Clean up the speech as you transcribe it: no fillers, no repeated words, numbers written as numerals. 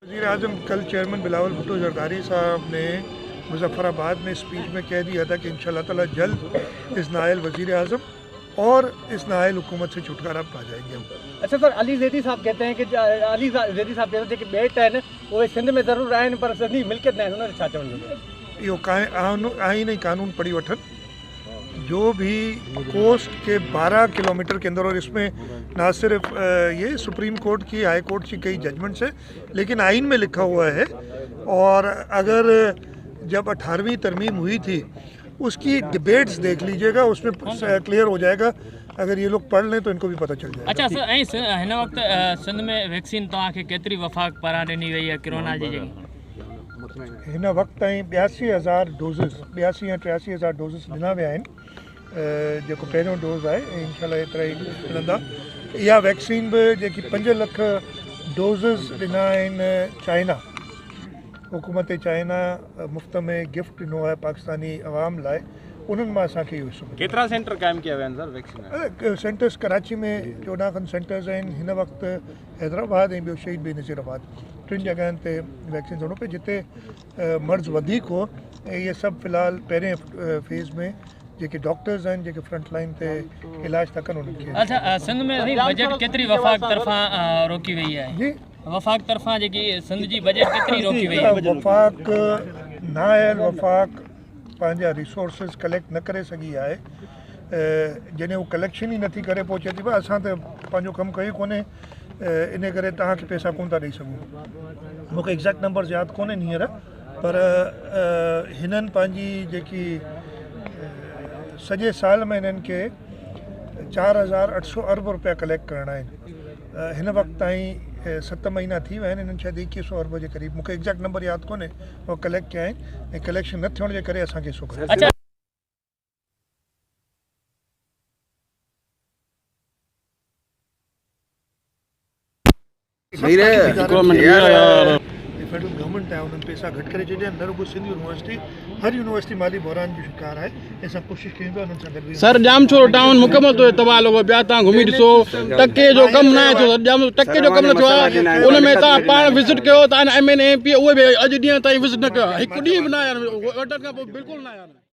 वज़ीर-ए-आज़म कल चेयरमैन बिलावल भुट्टो ज़रदारी साहब ने मुज़फ़्फ़राबाद में स्पीच में कह दिया था कि इंशाअल्लाह ताला जल्द इस नाअहल वज़ीर-ए-आज़म और इस नाअहल हुकूमत से छुटकारा पा जाएंगे हम। अच्छा सर, अली ज़ैदी साहब कहते हैं कि अली ज़ैदी साहब कहते हैं कि बेट आहिनि उहे सिंध में ज़रूर आहिनि पर सिंधी मिल्कियत न आहिनि, उन्हनि छा चवणो? इहो आईन ही कानून पढ़ी वठनि। जो भी कोस्ट के 12 किलोमीटर के अंदर, और इसमें ना सिर्फ ये सुप्रीम कोर्ट की, हाई कोर्ट की कई जजमेंट्स है, लेकिन आइन में लिखा हुआ है। और अगर जब 18वीं तरमीम हुई थी उसकी डिबेट्स देख लीजिएगा, उसमें क्लियर हो जाएगा। अगर ये लोग पढ़ लें तो इनको भी पता चल जाएगा। अच्छा सर, हिन वक्त सिंध में वैक्सीन तव्हांखे केतिरी वफ़ाक़ पारां ॾिनी वई आहे कोरोना जी जॻह? हिन वक्त ताईं 82,000 डोज़िस, 82 या 83,000 डोज़िस ॾिना विया आहिनि। जेको पहिरियों डोज़ आहे, इंशाल्लाह एतिरा ई मिलंदा। इहा वैक्सीन बि जेकी 5 लख डोज़िस ॾिना आहिनि चाइना, हुकूमत चाइना मुफ़्त में गिफ्ट ॾिनो आहे पाकिस्तानी अवाम लाइ, उन्हनि मां असांखे इहो हिसो मिलियो। केतिरा सेंटर क़ाइमु कया विया आहिनि सर वैक्सीन? सेंटर्स कराची में 14 खनि सेंटर्स आहिनि। हिन वक़्तु हैदराबाद ऐं ॿियो शहीद बेनज़ीराबाद, 3 जॻहियुनि ते वैक्सीन ज़रूरु पए जिते मर्ज़ वधीक हो। ऐं इहे सभु फ़िलहाल पहिरें फेज़ में जेके डॉक्टर्स आहिनि, जेके फ्रंट लाइन ते इलाज था कनि, उन्हनि खे। अच्छा, सिंध में बजट केतिरी वफ़ाक़ तरफ़ां रोकी वई आहे? जी, वफ़ाक़ तरफ़ां जेकी सिंध जी बजट केतिरी रोकी वई आहे? वफ़ाक़ नाअहल वफ़ाक़ पंहिंजा रिसोर्सिस कलेक्ट न करे सघी आहे। जॾहिं हू कलेक्शन ई नथी करे पोइ चए थी असां त पंहिंजो कमु कयो कोन्हे, इन करे तव्हांखे पैसा कोन था ॾेई सघूं। मूंखे एग्ज़ैक्ट नंबर्स यादि कोन्हनि हींअर, पर हिननि पंहिंजी जेकी सॼे साल में हिननि खे 4,800 अरब रुपया कलेक्ट करणा आहिनि। हिन वक़्त ताईं 7 महीना थी विया आहिनि, हिननि शायदि 2100 अरब जे क़रीब, मूंखे एग्ज़ैक्ट नंबर यादि कोन्हे, उहो कलेक्ट कया आहिनि। ऐं कलेक्शन न थियण जे करे असांखे हिसो कयो। अच्छा, फेडरल गवर्नमेंट आहे, उन्हनि पैसा घटि करे छॾिया आहिनि। न रुॻो सिंध यूनिवर्सिटी, हर यूनिवर्सिटी माली बहरान जो शिकार आहे। असां कोशिशि कयूं था उन्हनि सां गॾु। सर, जामछोड़ टाउन मुकमल तो तबाह लोगो ॿिया तव्हां घुमी ॾिसो, टके जो कमु न आहे थियो, टके जो कमु न थियो आहे। उन में तव्हां पाण विज़िट कयो, तव्हां MNA MP उहे बि अॼु ॾींहं ताईं विज़िट न कयो, हिकु ॾींहुं बि न आया, ऑर्डर खां पोइ बिल्कुलु न आया।